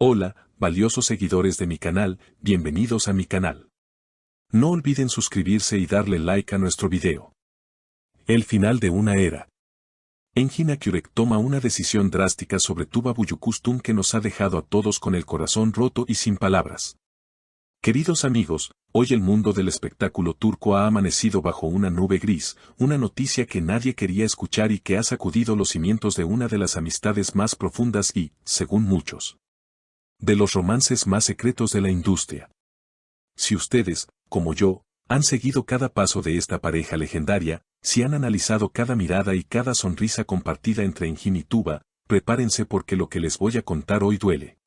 Hola, valiosos seguidores de mi canal, bienvenidos a mi canal. No olviden suscribirse y darle like a nuestro video. El final de una era. Engin Akyurek toma una decisión drástica sobre Tuba Büyüküstün que nos ha dejado a todos con el corazón roto y sin palabras. Queridos amigos, hoy el mundo del espectáculo turco ha amanecido bajo una nube gris, una noticia que nadie quería escuchar y que ha sacudido los cimientos de una de las amistades más profundas y, según muchos, de los romances más secretos de la industria. Si ustedes, como yo, han seguido cada paso de esta pareja legendaria, si han analizado cada mirada y cada sonrisa compartida entre Engin y Tuba, prepárense porque lo que les voy a contar hoy duele.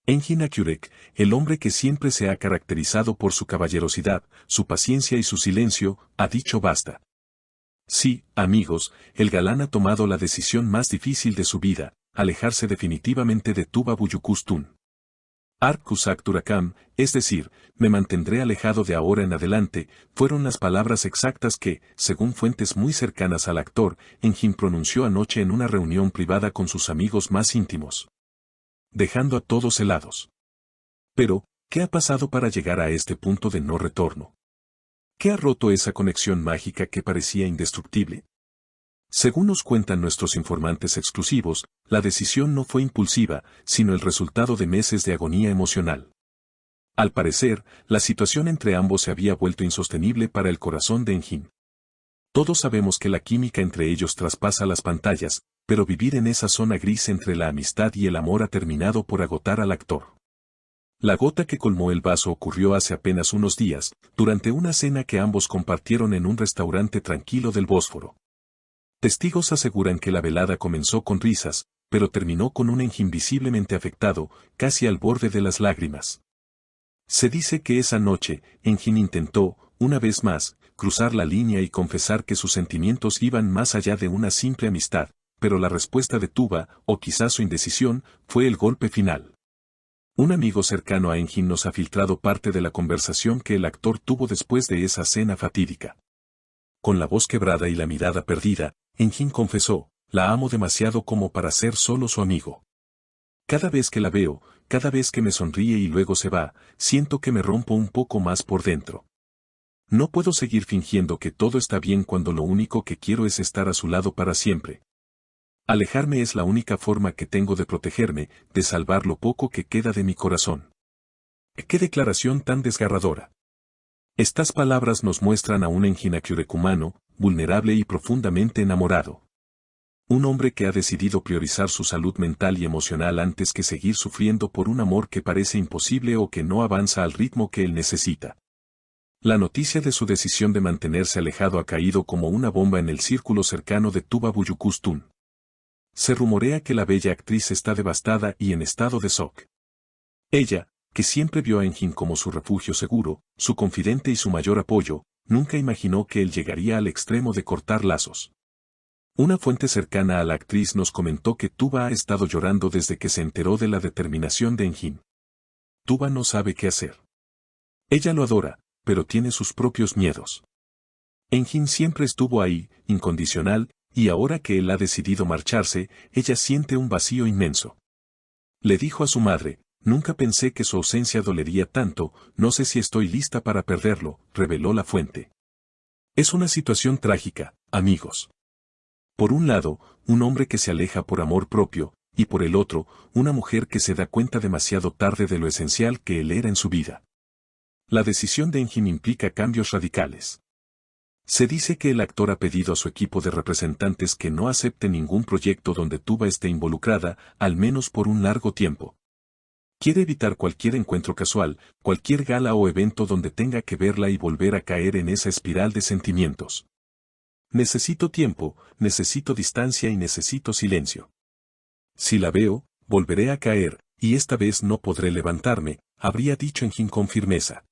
Engin Akyurek, el hombre que siempre se ha caracterizado por su caballerosidad, su paciencia y su silencio, ha dicho basta. Sí, amigos, el galán ha tomado la decisión más difícil de su vida, alejarse definitivamente de Tuba Büyüküstün. Arkusak Turakam, es decir, me mantendré alejado de ahora en adelante, fueron las palabras exactas que, según fuentes muy cercanas al actor, Engin pronunció anoche en una reunión privada con sus amigos más íntimos, dejando a todos helados. Pero, ¿qué ha pasado para llegar a este punto de no retorno? ¿Qué ha roto esa conexión mágica que parecía indestructible? Según nos cuentan nuestros informantes exclusivos, la decisión no fue impulsiva, sino el resultado de meses de agonía emocional. Al parecer, la situación entre ambos se había vuelto insostenible para el corazón de Engin. Todos sabemos que la química entre ellos traspasa las pantallas, pero vivir en esa zona gris entre la amistad y el amor ha terminado por agotar al actor. La gota que colmó el vaso ocurrió hace apenas unos días, durante una cena que ambos compartieron en un restaurante tranquilo del Bósforo. Testigos aseguran que la velada comenzó con risas, pero terminó con un Engin visiblemente afectado, casi al borde de las lágrimas. Se dice que esa noche, Engin intentó, una vez más, cruzar la línea y confesar que sus sentimientos iban más allá de una simple amistad, pero la respuesta de Tuba, o quizás su indecisión, fue el golpe final. Un amigo cercano a Engin nos ha filtrado parte de la conversación que el actor tuvo después de esa cena fatídica. Con la voz quebrada y la mirada perdida, Engin confesó, la amo demasiado como para ser solo su amigo. Cada vez que la veo, cada vez que me sonríe y luego se va, siento que me rompo un poco más por dentro. No puedo seguir fingiendo que todo está bien cuando lo único que quiero es estar a su lado para siempre. Alejarme es la única forma que tengo de protegerme, de salvar lo poco que queda de mi corazón. ¡Qué declaración tan desgarradora! Estas palabras nos muestran a un Engin Akyurek humano, vulnerable y profundamente enamorado. Un hombre que ha decidido priorizar su salud mental y emocional antes que seguir sufriendo por un amor que parece imposible o que no avanza al ritmo que él necesita. La noticia de su decisión de mantenerse alejado ha caído como una bomba en el círculo cercano de Tuba Büyüküstün. Se rumorea que la bella actriz está devastada y en estado de shock. Ella, que siempre vio a Engin como su refugio seguro, su confidente y su mayor apoyo, nunca imaginó que él llegaría al extremo de cortar lazos. Una fuente cercana a la actriz nos comentó que Tuba ha estado llorando desde que se enteró de la determinación de Engin. Tuba no sabe qué hacer. Ella lo adora, pero tiene sus propios miedos. Engin siempre estuvo ahí, incondicional, y ahora que él ha decidido marcharse, ella siente un vacío inmenso. Le dijo a su madre, nunca pensé que su ausencia dolería tanto, no sé si estoy lista para perderlo, reveló la fuente. Es una situación trágica, amigos. Por un lado, un hombre que se aleja por amor propio, y por el otro, una mujer que se da cuenta demasiado tarde de lo esencial que él era en su vida. La decisión de Engin implica cambios radicales. Se dice que el actor ha pedido a su equipo de representantes que no acepte ningún proyecto donde Tuba esté involucrada, al menos por un largo tiempo. Quiere evitar cualquier encuentro casual, cualquier gala o evento donde tenga que verla y volver a caer en esa espiral de sentimientos. Necesito tiempo, necesito distancia y necesito silencio. Si la veo, volveré a caer, y esta vez no podré levantarme, habría dicho Engin con firmeza.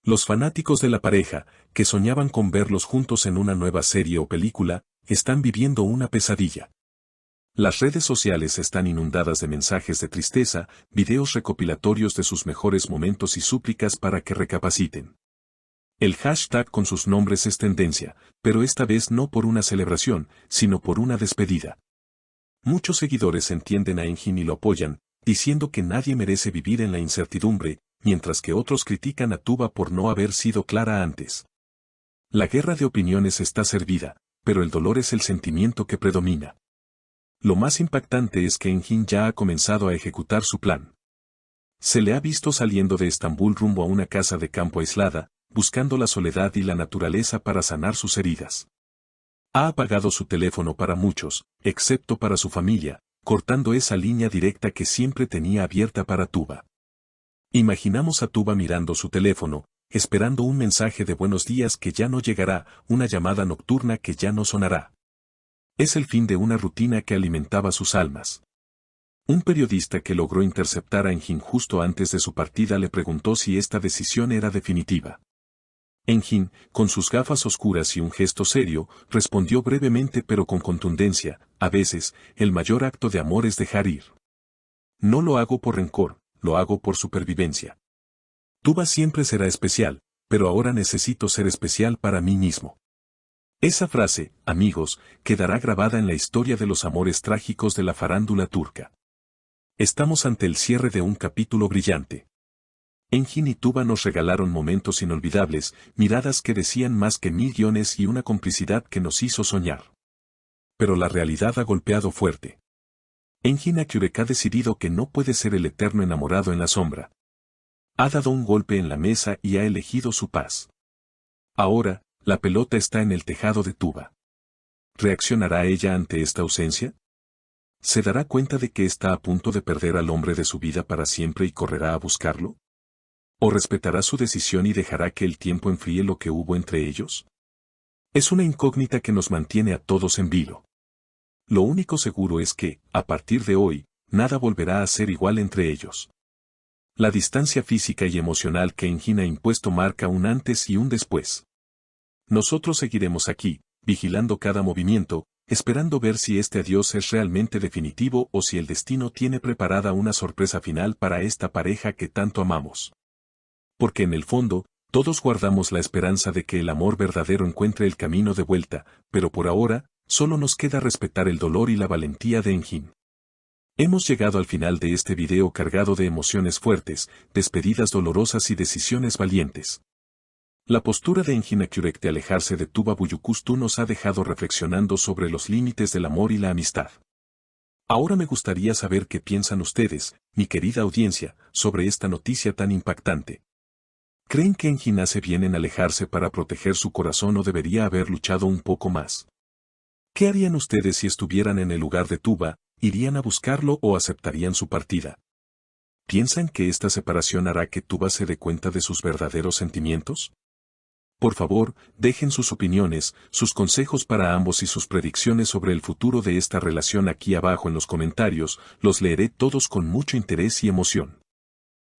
Los fanáticos de la pareja, que soñaban con verlos juntos en una nueva serie o película, están viviendo una pesadilla. Las redes sociales están inundadas de mensajes de tristeza, videos recopilatorios de sus mejores momentos y súplicas para que recapaciten. El hashtag con sus nombres es tendencia, pero esta vez no por una celebración, sino por una despedida. Muchos seguidores entienden a Engin y lo apoyan, diciendo que nadie merece vivir en la incertidumbre, mientras que otros critican a Tuba por no haber sido clara antes. La guerra de opiniones está servida, pero el dolor es el sentimiento que predomina. Lo más impactante es que Engin ya ha comenzado a ejecutar su plan. Se le ha visto saliendo de Estambul rumbo a una casa de campo aislada, buscando la soledad y la naturaleza para sanar sus heridas. Ha apagado su teléfono para muchos, excepto para su familia, cortando esa línea directa que siempre tenía abierta para Tuba. Imaginamos a Tuba mirando su teléfono, esperando un mensaje de buenos días que ya no llegará, una llamada nocturna que ya no sonará. Es el fin de una rutina que alimentaba sus almas. Un periodista que logró interceptar a Engin justo antes de su partida le preguntó si esta decisión era definitiva. Engin, con sus gafas oscuras y un gesto serio, respondió brevemente pero con contundencia: a veces, el mayor acto de amor es dejar ir. No lo hago por rencor, lo hago por supervivencia. Tuba siempre será especial, pero ahora necesito ser especial para mí mismo. Esa frase, amigos, quedará grabada en la historia de los amores trágicos de la farándula turca. Estamos ante el cierre de un capítulo brillante. Engin y Tuba nos regalaron momentos inolvidables, miradas que decían más que 1000 guiones y una complicidad que nos hizo soñar. Pero la realidad ha golpeado fuerte. Engin Akyurek ha decidido que no puede ser el eterno enamorado en la sombra. Ha dado un golpe en la mesa y ha elegido su paz. Ahora, la pelota está en el tejado de Tuba. ¿Reaccionará ella ante esta ausencia? ¿Se dará cuenta de que está a punto de perder al hombre de su vida para siempre y correrá a buscarlo? ¿O respetará su decisión y dejará que el tiempo enfríe lo que hubo entre ellos? Es una incógnita que nos mantiene a todos en vilo. Lo único seguro es que, a partir de hoy, nada volverá a ser igual entre ellos. La distancia física y emocional que Engin ha impuesto marca un antes y un después. Nosotros seguiremos aquí, vigilando cada movimiento, esperando ver si este adiós es realmente definitivo o si el destino tiene preparada una sorpresa final para esta pareja que tanto amamos. Porque en el fondo, todos guardamos la esperanza de que el amor verdadero encuentre el camino de vuelta, pero por ahora, solo nos queda respetar el dolor y la valentía de Engin. Hemos llegado al final de este video cargado de emociones fuertes, despedidas dolorosas y decisiones valientes. La postura de Engin Akyurek de alejarse de Tuba Büyüküstü nos ha dejado reflexionando sobre los límites del amor y la amistad. Ahora me gustaría saber qué piensan ustedes, mi querida audiencia, sobre esta noticia tan impactante. ¿Creen que Engin hace bien en alejarse para proteger su corazón o debería haber luchado un poco más? ¿Qué harían ustedes si estuvieran en el lugar de Tuba? ¿Irían a buscarlo o aceptarían su partida? ¿Piensan que esta separación hará que Tuba se dé cuenta de sus verdaderos sentimientos? Por favor, dejen sus opiniones, sus consejos para ambos y sus predicciones sobre el futuro de esta relación aquí abajo en los comentarios, los leeré todos con mucho interés y emoción.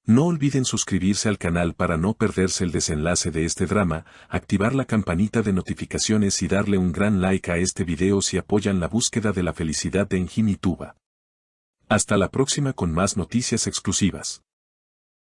No olviden suscribirse al canal para no perderse el desenlace de este drama, activar la campanita de notificaciones y darle un gran like a este video si apoyan la búsqueda de la felicidad de Engin y Tuba. Hasta la próxima con más noticias exclusivas.